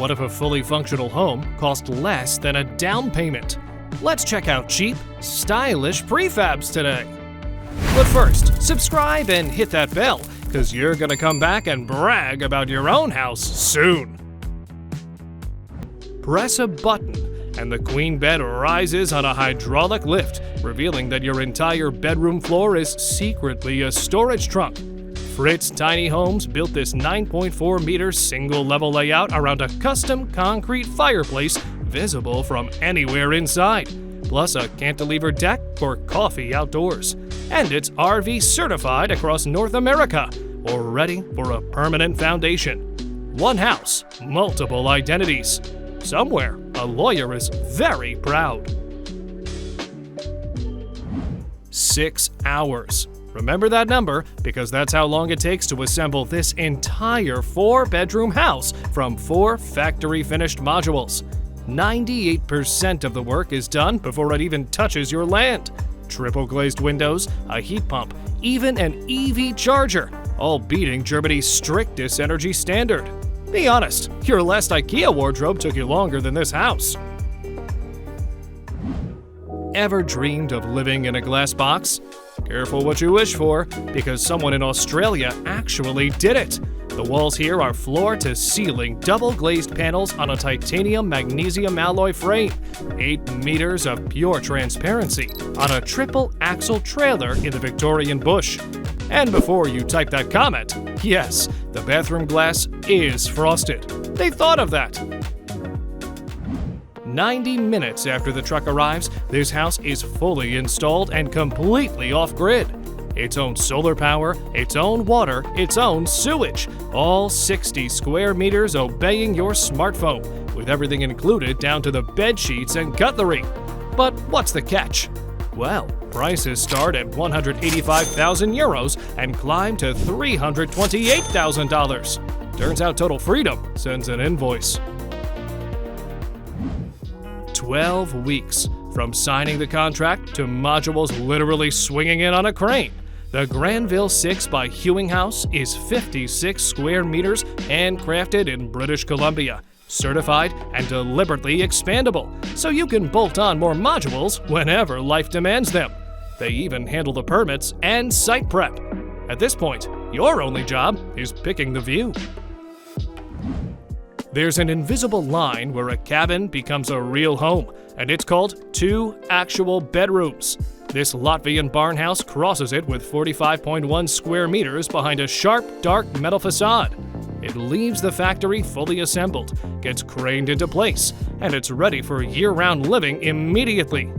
What if a fully functional home cost less than a down payment? Let's check out cheap, stylish prefabs today. But first, subscribe and hit that bell, because you're gonna come back and brag about your own house soon. Press a button, and the queen bed rises on a hydraulic lift, revealing that your entire bedroom floor is secretly a storage trunk. Fritz Tiny Homes built this 9.4-meter single-level layout around a custom concrete fireplace visible from anywhere inside, plus a cantilever deck for coffee outdoors. And it's RV certified across North America, or ready for a permanent foundation. One house, multiple identities. Somewhere, a lawyer is very proud. 6 hours. Remember that number, because that's how long it takes to assemble this entire 4-bedroom house from 4 factory-finished modules. 98% of the work is done before it even touches your land. Triple glazed windows, a heat pump, even an EV charger, all beating Germany's strictest energy standard. Be honest, your last IKEA wardrobe took you longer than this house. Ever dreamed of living in a glass box? Careful what you wish for, because someone in Australia actually did it. The walls here are floor-to-ceiling double-glazed panels on a titanium magnesium alloy frame, 8 meters of pure transparency on a triple-axle trailer in the Victorian bush. And before you type that comment, yes, the bathroom glass is frosted. They thought of that. 90 minutes after the truck arrives, this house is fully installed and completely off-grid. Its own solar power, its own water, its own sewage. All 60 square meters obeying your smartphone, with everything included down to the bed sheets and cutlery. But what's the catch? Well, prices start at €185,000 and climb to $328,000. Turns out Total Freedom sends an invoice. 12 weeks, from signing the contract to modules literally swinging in on a crane. The Granville 6 by Hewing House is 56 square meters, handcrafted in British Columbia, certified and deliberately expandable, so you can bolt on more modules whenever life demands them. They even handle the permits and site prep. At this point, your only job is picking the view. There's an invisible line where a cabin becomes a real home, and it's called 2 actual bedrooms. This Latvian barn house crosses it with 45.1 square meters behind a sharp, dark metal facade. It leaves the factory fully assembled, gets craned into place, and it's ready for year-round living immediately.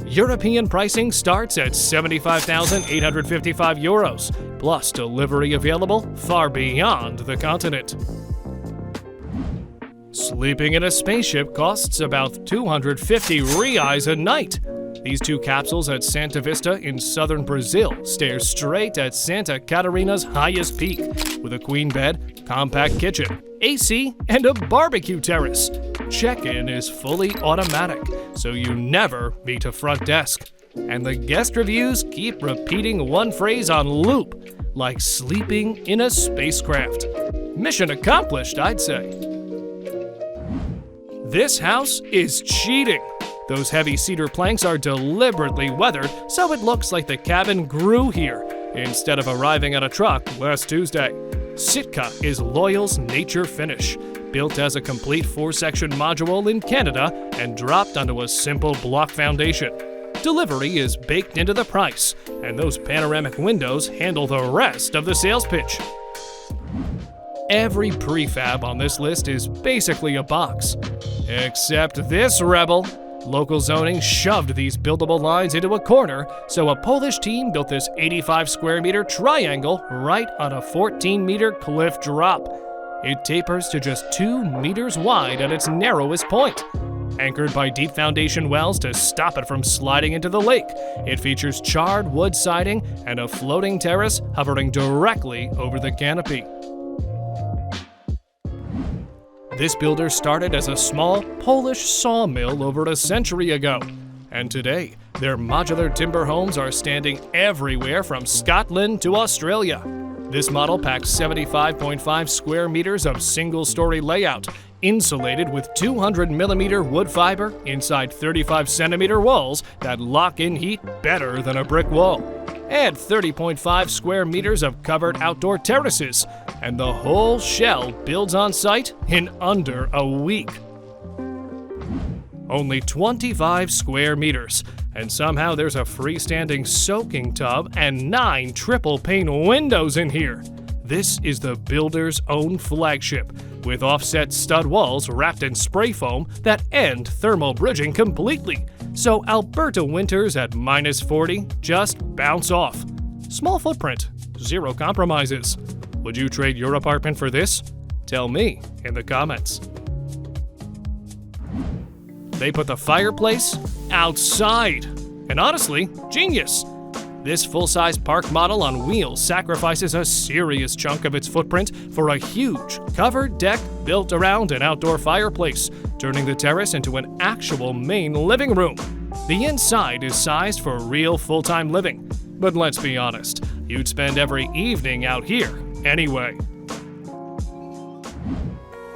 European pricing starts at €75,855, plus delivery available far beyond the continent. Sleeping in a spaceship costs about 250 reais a night. These 2 capsules at Santa Vista in southern Brazil stare straight at Santa Catarina's highest peak, with a queen bed, compact kitchen, AC, and a barbecue terrace. Check-in is fully automatic, so you never meet a front desk. And the guest reviews keep repeating one phrase on loop, like sleeping in a spacecraft. Mission accomplished, I'd say. This house is cheating. Those heavy cedar planks are deliberately weathered, so it looks like the cabin grew here, instead of arriving on a truck last Tuesday. Sitka is Loyal's nature finish, built as a complete 4-section module in Canada and dropped onto a simple block foundation. Delivery is baked into the price, and those panoramic windows handle the rest of the sales pitch. Every prefab on this list is basically a box. Except this rebel. Local zoning shoved these buildable lines into a corner, so a Polish team built this 85 square meter triangle right on a 14-meter cliff drop. It tapers to just 2 meters wide at its narrowest point. Anchored by deep foundation wells to stop it from sliding into the lake, it features charred wood siding and a floating terrace hovering directly over the canopy. This builder started as a small Polish sawmill over a century ago, and today their modular timber homes are standing everywhere from Scotland to Australia. This model packs 75.5 square meters of single-story layout, insulated with 200mm wood fiber inside 35cm walls that lock in heat better than a brick wall. Add 30.5 square meters of covered outdoor terraces, and the whole shell builds on site in under a week. Only 25 square meters, and somehow there's a freestanding soaking tub and 9 triple pane windows in here. This is the builder's own flagship, with offset stud walls wrapped in spray foam that end thermal bridging completely, so Alberta winters at -40 just bounce off. Small footprint, zero compromises. Would you trade your apartment for this? Tell me in the comments. They put the fireplace outside, and honestly, genius. This full-size park model on wheels sacrifices a serious chunk of its footprint for a huge, covered deck built around an outdoor fireplace, turning the terrace into an actual main living room. The inside is sized for real full-time living, but let's be honest, you'd spend every evening out here anyway.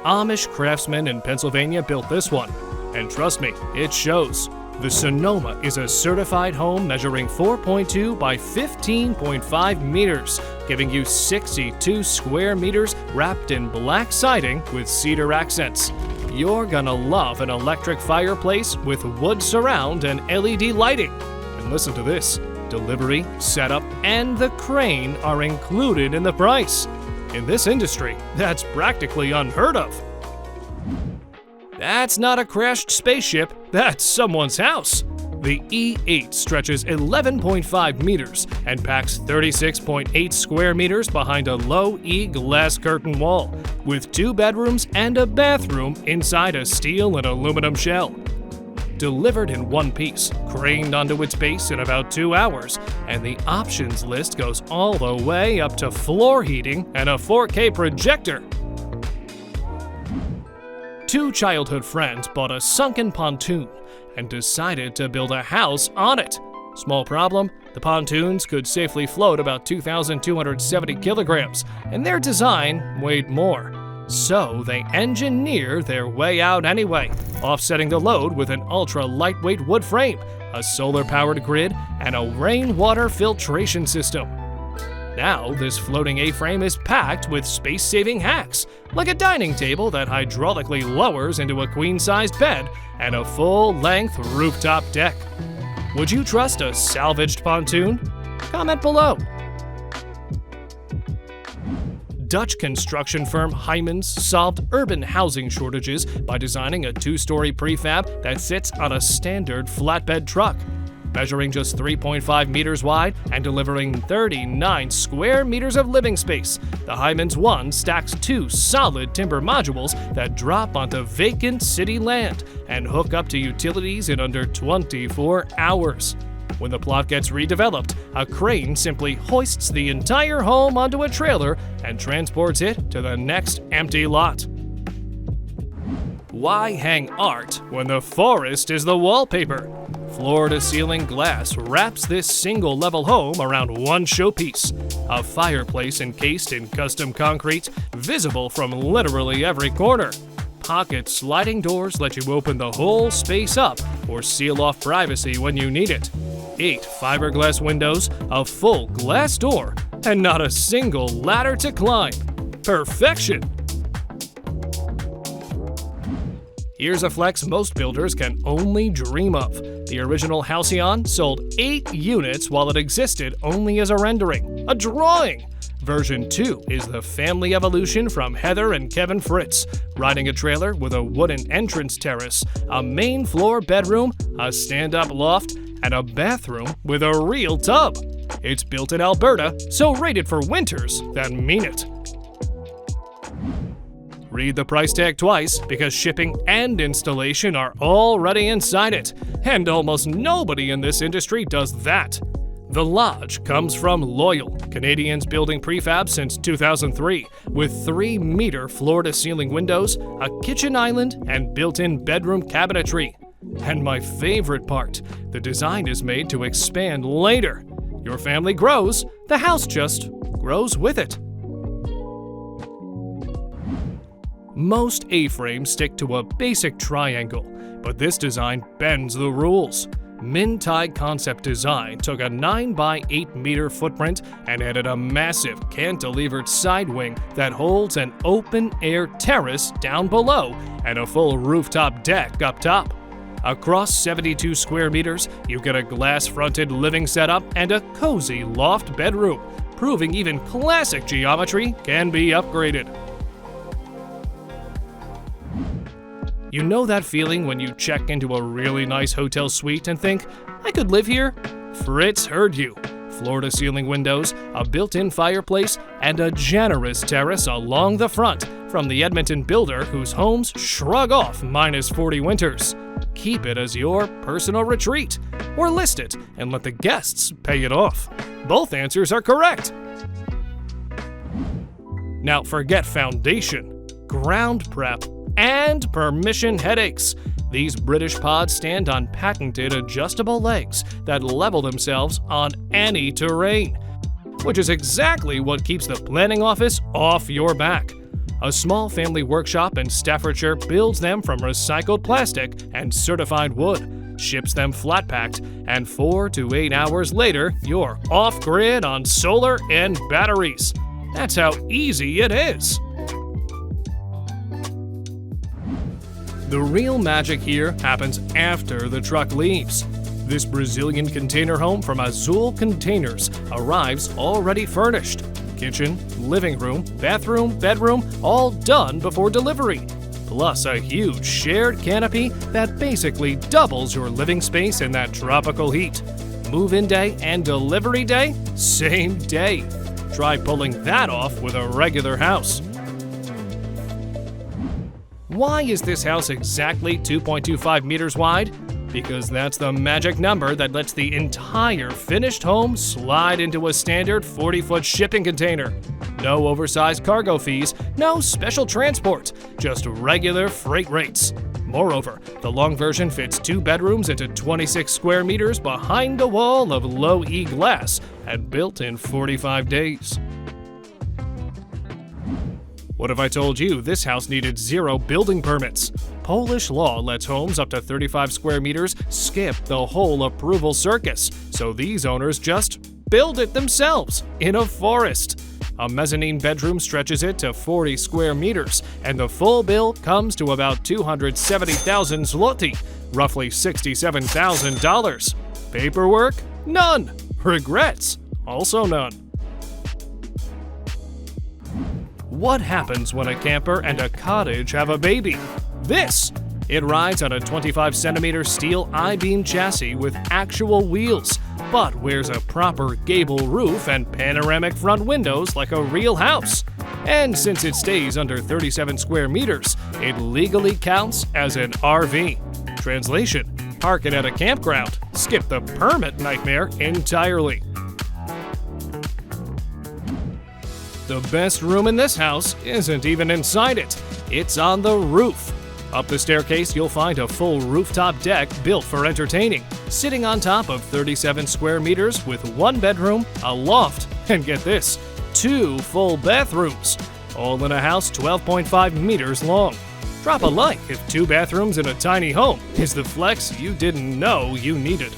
Amish craftsmen in Pennsylvania built this one, and trust me, it shows. The Sonoma is a certified home measuring 4.2 by 15.5 meters, giving you 62 square meters wrapped in black siding with cedar accents. You're gonna love an electric fireplace with wood surround and LED lighting. And listen to this, delivery, setup, and the crane are included in the price. In this industry, that's practically unheard of. That's not a crashed spaceship, that's someone's house. The E8 stretches 11.5 meters and packs 36.8 square meters behind a low E glass curtain wall, with 2 bedrooms and a bathroom inside a steel and aluminum shell. Delivered in one piece, craned onto its base in about 2 hours, and the options list goes all the way up to floor heating and a 4K projector. 2 childhood friends bought a sunken pontoon and decided to build a house on it. Small problem, the pontoons could safely float about 2,270 kilograms, and their design weighed more. So they engineered their way out anyway, offsetting the load with an ultra-lightweight wood frame, a solar-powered grid, and a rainwater filtration system. Now, this floating A-frame is packed with space-saving hacks, like a dining table that hydraulically lowers into a queen-sized bed and a full-length rooftop deck. Would you trust a salvaged pontoon? Comment below. Dutch construction firm Heijmans solved urban housing shortages by designing a 2-story prefab that sits on a standard flatbed truck. Measuring just 3.5 meters wide and delivering 39 square meters of living space, the Heijmans 1 stacks 2 solid timber modules that drop onto vacant city land and hook up to utilities in under 24 hours. When the plot gets redeveloped, a crane simply hoists the entire home onto a trailer and transports it to the next empty lot. Why hang art when the forest is the wallpaper? Floor-to-ceiling glass wraps this single-level home around one showpiece, a fireplace encased in custom concrete, visible from literally every corner. Pocket sliding doors let you open the whole space up or seal off privacy when you need it. 8 fiberglass windows, a full glass door, and not a single ladder to climb. Perfection! Here's a flex most builders can only dream of. The original Halcyon sold 8 units while it existed only as a rendering, a drawing. Version 2 is the family evolution from Heather and Kevin Fritz, riding a trailer with a wooden entrance terrace, a main floor bedroom, a stand-up loft, and a bathroom with a real tub. It's built in Alberta, so rated for winters that mean it. Read the price tag twice because shipping and installation are already inside it, and almost nobody in this industry does that. The Lodge comes from Loyal, Canadians building prefabs since 2003, with 3-meter floor-to-ceiling windows, a kitchen island, and built-in bedroom cabinetry. And my favorite part, the design is made to expand later. Your family grows, the house just grows with it. Most A-frames stick to a basic triangle, but this design bends the rules. Min-Tai Concept Design took a 9 by 8 meter footprint and added a massive cantilevered side wing that holds an open-air terrace down below and a full rooftop deck up top. Across 72 square meters, you get a glass-fronted living setup and a cozy loft bedroom, proving even classic geometry can be upgraded. You know that feeling when you check into a really nice hotel suite and think, I could live here? Fritz heard you. Floor-to-ceiling windows, a built-in fireplace, and a generous terrace along the front from the Edmonton builder whose homes shrug off -40 winters. Keep it as your personal retreat, or list it and let the guests pay it off. Both answers are correct. Now forget foundation, ground prep, and permission headaches. These British pods stand on patented adjustable legs that level themselves on any terrain, which is exactly what keeps the planning office off your back. A small family workshop in Staffordshire builds them from recycled plastic and certified wood, ships them flat-packed, and 4 to 8 hours later, you're off-grid on solar and batteries. That's how easy it is. The real magic here happens after the truck leaves. This Brazilian container home from Azul Containers arrives already furnished. Kitchen, living room, bathroom, bedroom, all done before delivery. Plus a huge shared canopy that basically doubles your living space in that tropical heat. Move-in day and delivery day, same day. Try pulling that off with a regular house. Why is this house exactly 2.25 meters wide? Because that's the magic number that lets the entire finished home slide into a standard 40-foot shipping container. No oversized cargo fees, no special transport, just regular freight rates. Moreover, the long version fits 2 bedrooms into 26 square meters behind a wall of low-E glass and built in 45 days. What if I told you this house needed 0 building permits? Polish law lets homes up to 35 square meters skip the whole approval circus, so these owners just build it themselves in a forest. A mezzanine bedroom stretches it to 40 square meters, and the full bill comes to about 270,000 zloty, roughly $67,000. Paperwork? None. Regrets? Also none. What happens when a camper and a cottage have a baby? This! It rides on a 25-centimeter steel I-beam chassis with actual wheels, but wears a proper gable roof and panoramic front windows like a real house. And since it stays under 37 square meters, it legally counts as an RV. Translation: park it at a campground. Skip the permit nightmare entirely. The best room in this house isn't even inside it. It's on the roof. Up the staircase, you'll find a full rooftop deck built for entertaining, sitting on top of 37 square meters with 1 bedroom, a loft, and get this, 2 full bathrooms, all in a house 12.5 meters long. Drop a like if 2 bathrooms in a tiny home is the flex you didn't know you needed.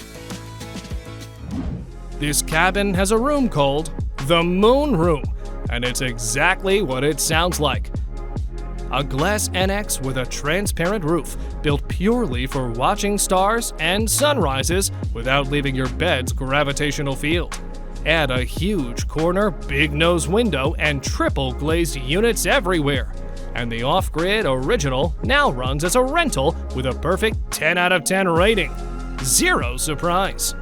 This cabin has a room called the Moon Room, and it's exactly what it sounds like. A glass annex with a transparent roof, built purely for watching stars and sunrises without leaving your bed's gravitational field. Add a huge corner, big nose window, and triple glazed units everywhere. And the off-grid original now runs as a rental with a perfect 10 out of 10 rating. 0 surprise.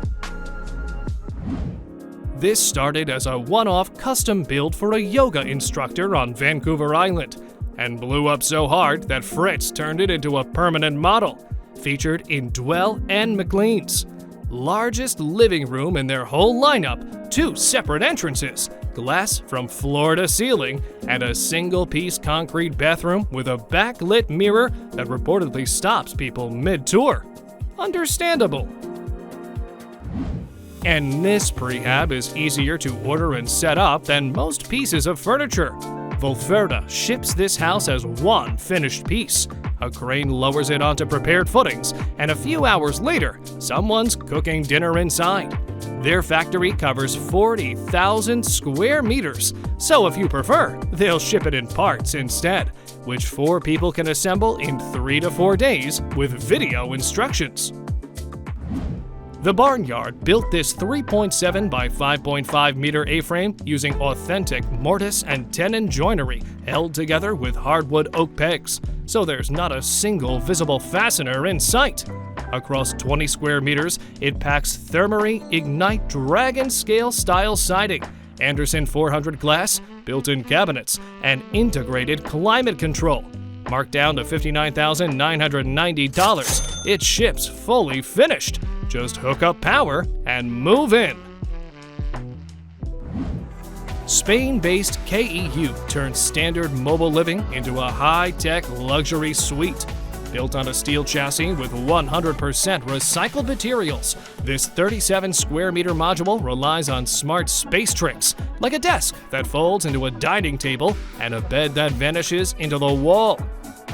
This started as a one-off custom build for a yoga instructor on Vancouver Island, and blew up so hard that Fritz turned it into a permanent model, featured in Dwell and McLean's. Largest living room in their whole lineup, 2 separate entrances, glass from floor to ceiling, and a single-piece concrete bathroom with a backlit mirror that reportedly stops people mid-tour. Understandable. And this prehab is easier to order and set up than most pieces of furniture. Volferta ships this house as one finished piece. A crane lowers it onto prepared footings, and a few hours later, someone's cooking dinner inside. Their factory covers 40,000 square meters, so if you prefer, they'll ship it in parts instead, which 4 people can assemble in 3 to 4 days with video instructions. The Barnyard built this 3.7 by 5.5 meter A-frame using authentic mortise and tenon joinery held together with hardwood oak pegs, so there's not a single visible fastener in sight. Across 20 square meters, it packs Thermary Ignite Dragon Scale style siding, Anderson 400 glass, built-in cabinets, and integrated climate control. Marked down to $59,990, it ships fully finished. Just hook up power and move in. Spain-based KEU turns standard mobile living into a high-tech luxury suite. Built on a steel chassis with 100% recycled materials, this 37 square meter module relies on smart space tricks, like a desk that folds into a dining table and a bed that vanishes into the wall.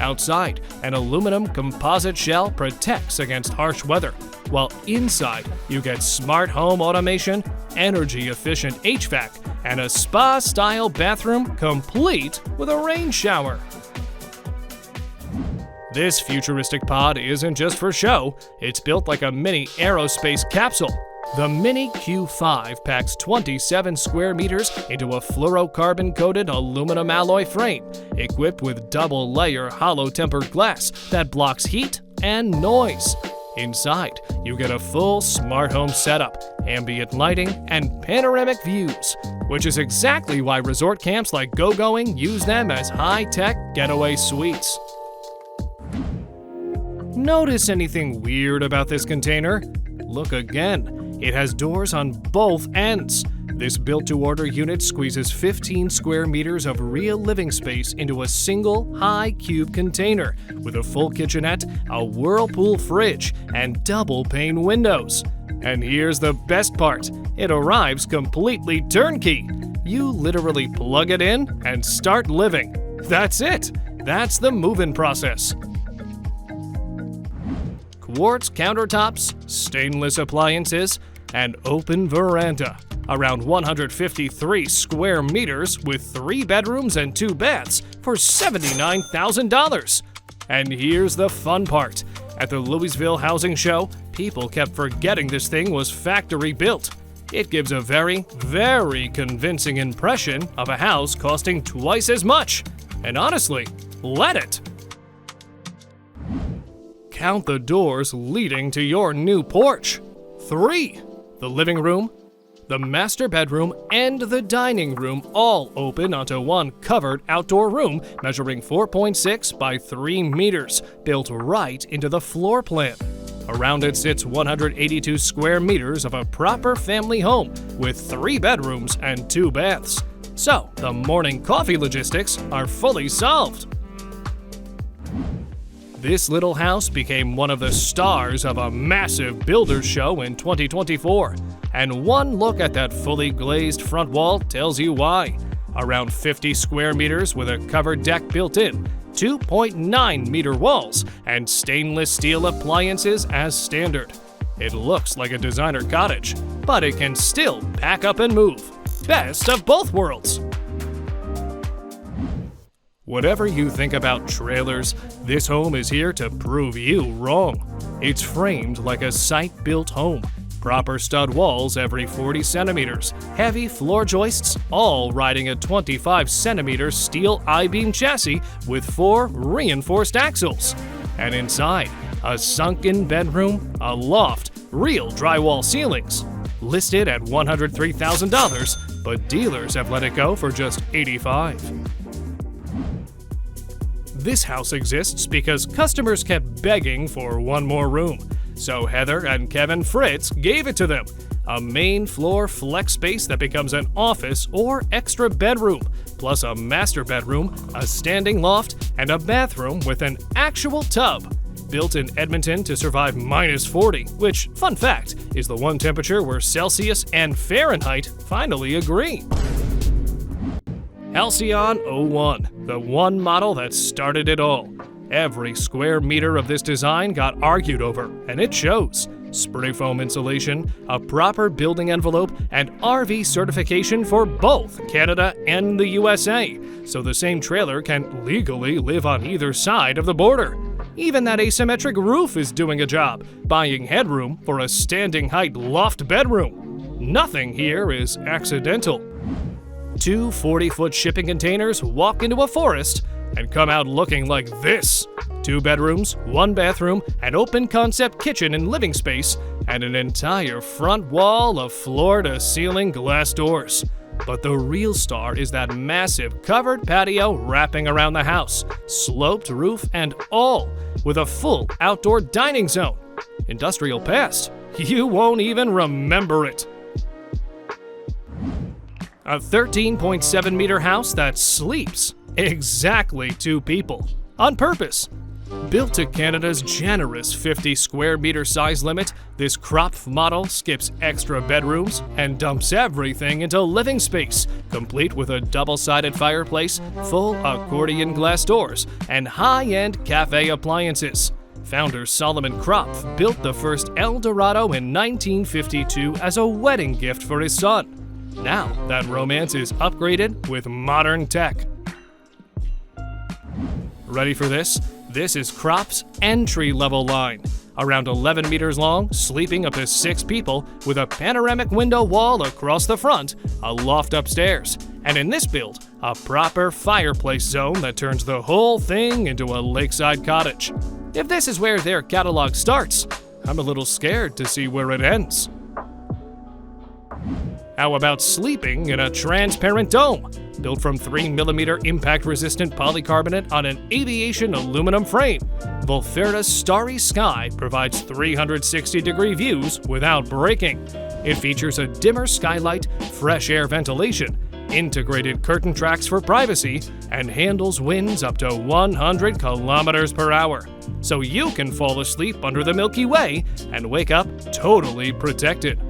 Outside, an aluminum composite shell protects against harsh weather, while inside you get smart home automation, energy-efficient HVAC, and a spa-style bathroom complete with a rain shower. This futuristic pod isn't just for show, it's built like a mini aerospace capsule. The Mini Q5 packs 27 square meters into a fluorocarbon-coated aluminum alloy frame, equipped with double-layer hollow-tempered glass that blocks heat and noise. Inside, you get a full smart home setup, ambient lighting, and panoramic views, which is exactly why resort camps like Go-Going use them as high-tech getaway suites. Notice anything weird about this container? Look again. It has doors on both ends. This built-to-order unit squeezes 15 square meters of real living space into a single high cube container with a full kitchenette, a whirlpool fridge, and double-pane windows. And here's the best part. It arrives completely turnkey. You literally plug it in and start living. That's it. That's the move-in process. Quartz countertops, stainless appliances, and open veranda. Around 153 square meters with 3 bedrooms and 2 baths for $79,000. And here's the fun part. At the Louisville Housing Show, people kept forgetting this thing was factory built. It gives a very, very convincing impression of a house costing twice as much. And honestly, let it. Count the doors leading to your new porch. 3. The living room, the master bedroom, and the dining room all open onto one covered outdoor room measuring 4.6 by 3 meters, built right into the floor plan. Around it sits 182 square meters of a proper family home with 3 bedrooms and 2 baths. So, the morning coffee logistics are fully solved. This little house became one of the stars of a massive builder's show in 2024, and one look at that fully glazed front wall tells you why. Around 50 square meters with a covered deck built in, 2.9 meter walls, and stainless steel appliances as standard. It looks like a designer cottage, but it can still pack up and move. Best of both worlds. Whatever you think about trailers, this home is here to prove you wrong. It's framed like a site-built home. Proper stud walls every 40 centimeters, heavy floor joists, all riding a 25 centimeter steel I-beam chassis with 4 reinforced axles. And inside, a sunken bedroom, a loft, real drywall ceilings. Listed at $103,000, but dealers have let it go for just $85,000. This house exists because customers kept begging for one more room, so Heather and Kevin Fritz gave it to them. A main floor flex space that becomes an office or extra bedroom, plus a master bedroom, a standing loft, and a bathroom with an actual tub. Built in Edmonton to survive -40, which, fun fact, is the one temperature where Celsius and Fahrenheit finally agree. Halcyon 01, the one model that started it all. Every square meter of this design got argued over, and it shows. Spray foam insulation, a proper building envelope, and RV certification for both Canada and the USA, so the same trailer can legally live on either side of the border. Even that asymmetric roof is doing a job, buying headroom for a standing height loft bedroom. Nothing here is accidental. Two 40-foot shipping containers walk into a forest and come out looking like this. 2 bedrooms, 1 bathroom, an open concept kitchen and living space, and an entire front wall of floor-to-ceiling glass doors. But the real star is that massive covered patio wrapping around the house, sloped roof and all, with a full outdoor dining zone. Industrial past. You won't even remember it. A 13.7-meter house that sleeps exactly 2 people, on purpose. Built to Canada's generous 50 square meter size limit, this Kropf model skips extra bedrooms and dumps everything into living space, complete with a double-sided fireplace, full accordion glass doors, and high-end cafe appliances. Founder Solomon Kropf built the first El Dorado in 1952 as a wedding gift for his son. Now that romance is upgraded with modern tech. Ready for this? This is Kropf's entry-level line. Around 11 meters long, sleeping up to 6 people, with a panoramic window wall across the front, a loft upstairs, and in this build, a proper fireplace zone that turns the whole thing into a lakeside cottage. If this is where their catalog starts, I'm a little scared to see where it ends. How about sleeping in a transparent dome? Built from 3mm impact-resistant polycarbonate on an aviation aluminum frame, Volferta's Starry Sky provides 360-degree views without breaking. It features a dimmer skylight, fresh air ventilation, integrated curtain tracks for privacy, and handles winds up to 100 kilometers per hour. So you can fall asleep under the Milky Way and wake up totally protected.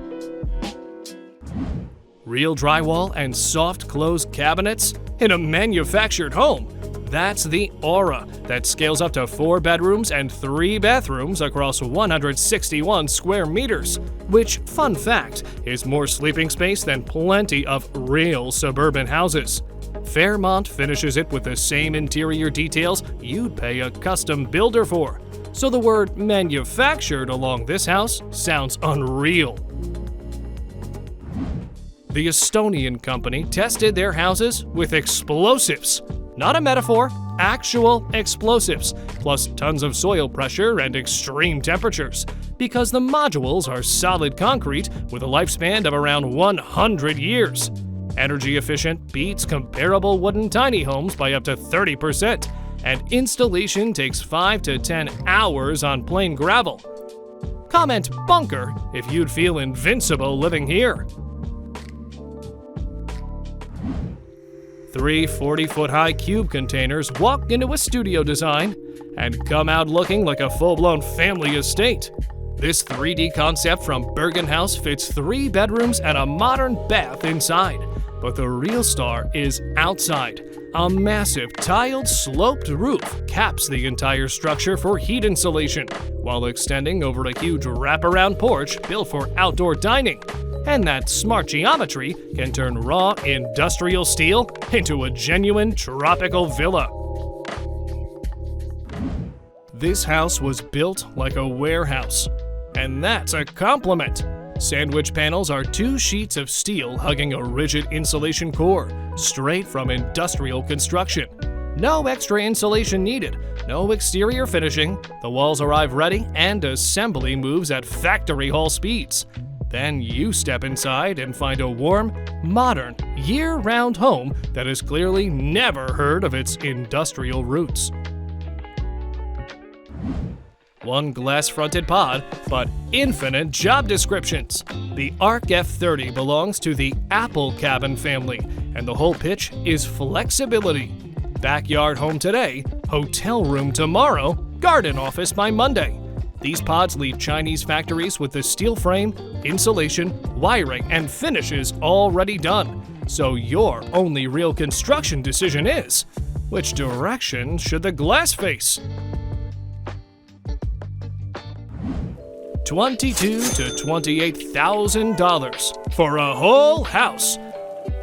Real drywall and soft closed cabinets in a manufactured home. That's the Aura that scales up to 4 bedrooms and 3 bathrooms across 161 square meters, which, fun fact, is more sleeping space than plenty of real suburban houses. Fairmont finishes it with the same interior details you'd pay a custom builder for, so the word manufactured along this house sounds unreal. The Estonian company tested their houses with explosives. Not a metaphor, actual explosives, plus tons of soil pressure and extreme temperatures, because the modules are solid concrete with a lifespan of around 100 years. Energy efficient beats comparable wooden tiny homes by up to 30%, and installation takes 5 to 10 hours on plain gravel. Comment bunker if you'd feel invincible living here. 3 40-foot-high cube containers walk into a studio design and come out looking like a full-blown family estate. This 3D concept from Bergen House fits 3 bedrooms and a modern bath inside. But the real star is outside. A massive tiled sloped roof caps the entire structure for heat insulation, while extending over a huge wraparound porch built for outdoor dining. And that smart geometry can turn raw industrial steel into a genuine tropical villa. This house was built like a warehouse, and that's a compliment. Sandwich panels are 2 sheets of steel hugging a rigid insulation core, straight from industrial construction. No extra insulation needed, no exterior finishing, the walls arrive ready, and assembly moves at factory hall speeds. Then you step inside and find a warm, modern, year-round home that has clearly never heard of its industrial roots. One glass-fronted pod, but infinite job descriptions. The Arc F30 belongs to the Apple cabin family, and the whole pitch is flexibility. Backyard home today, hotel room tomorrow, garden office by Monday. These pods leave Chinese factories with the steel frame, insulation, wiring, and finishes already done. So your only real construction decision is, which direction should the glass face? $22,000 to $28,000 for a whole house.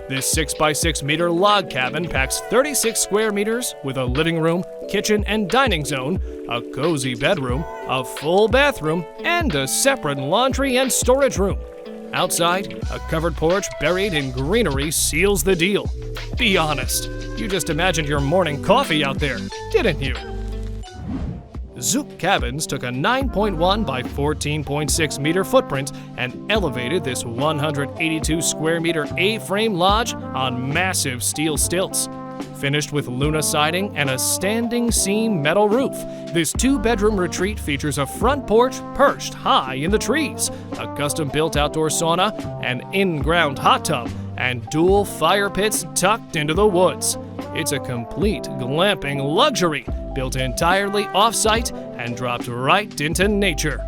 This 6x6 meter log cabin packs 36 square meters with a living room, kitchen, and dining zone, a cozy bedroom, a full bathroom, and a separate laundry and storage room. Outside, a covered porch buried in greenery seals the deal. Be honest, you just imagined your morning coffee out there, didn't you? Zook Cabins took a 9.1 by 14.6 meter footprint and elevated this 182 square meter A-frame lodge on massive steel stilts. Finished with Luna siding and a standing seam metal roof, this 2-bedroom retreat features a front porch perched high in the trees, a custom-built outdoor sauna, an in-ground hot tub, and dual fire pits tucked into the woods. It's a complete glamping luxury, built entirely off-site and dropped right into nature.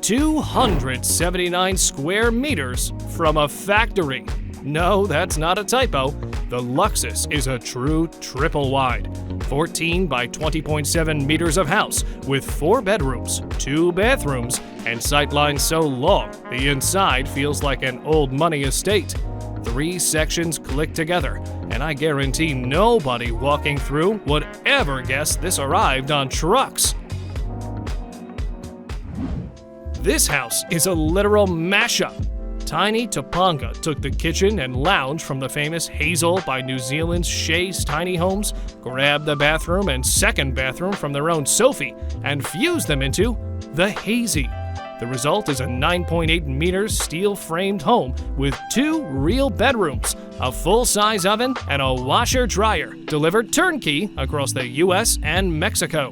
279 square meters from a factory. No, that's not a typo. The Luxus is a true triple wide. 14 by 20.7 meters of house with 4 bedrooms, 2 bathrooms, and sightlines so long the inside feels like an old money estate. 3 sections click together, and I guarantee nobody walking through would ever guess this arrived on trucks. This house is a literal mashup. Tiny Topanga took the kitchen and lounge from the famous Hazel by New Zealand's Shea's Tiny Homes, grabbed the bathroom and second bathroom from their own Sophie, and fused them into the Hazy. The result is a 9.8 meters steel-framed home with 2 real bedrooms, a full-size oven, and a washer-dryer, delivered turnkey across the US and Mexico.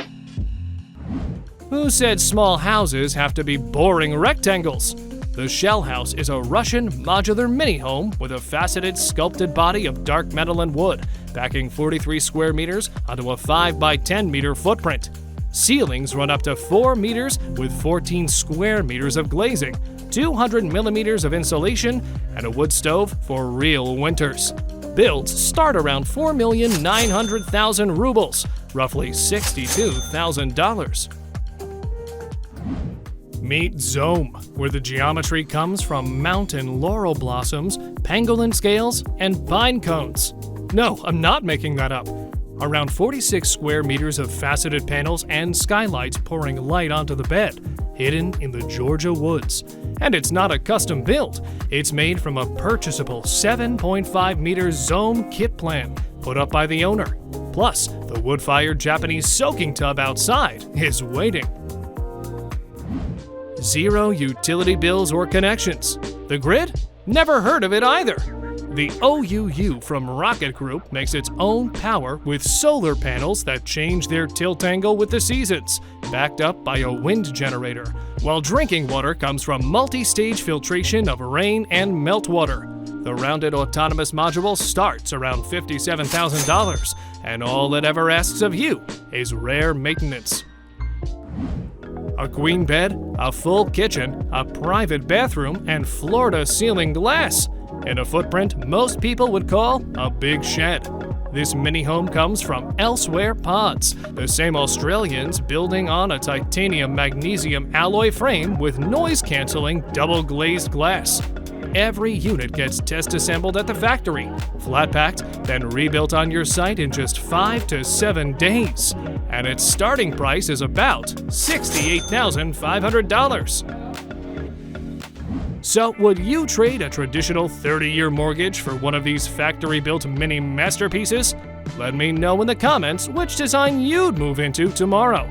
Who said small houses have to be boring rectangles? The Shell House is a Russian modular mini-home with a faceted sculpted body of dark metal and wood, packing 43 square meters onto a 5 by 10 meter footprint. Ceilings run up to 4 meters with 14 square meters of glazing, 200 millimeters of insulation, and a wood stove for real winters. Builds start around 4,900,000 rubles, roughly $62,000. Meet Zome, where the geometry comes from mountain laurel blossoms, pangolin scales, and pine cones. No, I'm not making that up. Around 46 square meters of faceted panels and skylights pouring light onto the bed, hidden in the Georgia woods. And it's not a custom build. It's made from a purchasable 7.5 meter Zome kit plan put up by the owner. Plus, the wood-fired Japanese soaking tub outside is waiting. 0 utility bills or connections. The grid? Never heard of it either. The OUU from Rocket Group makes its own power with solar panels that change their tilt angle with the seasons, backed up by a wind generator, while drinking water comes from multi-stage filtration of rain and meltwater. The rounded autonomous module starts around $57,000, and all it ever asks of you is rare maintenance. A queen bed, a full kitchen, a private bathroom, and floor-to-ceiling glass in a footprint most people would call a big shed. This mini home comes from Elsewhere Pods, the same Australians building on a titanium magnesium alloy frame with noise-canceling double-glazed glass. Every unit gets test-assembled at the factory, flat-packed, then rebuilt on your site in just 5 to 7 days. And its starting price is about $68,500. So, would you trade a traditional 30-year mortgage for one of these factory-built mini masterpieces? Let me know in the comments which design you'd move into tomorrow.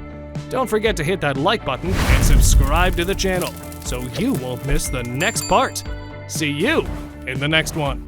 Don't forget to hit that like button and subscribe to the channel so you won't miss the next part. See you in the next one.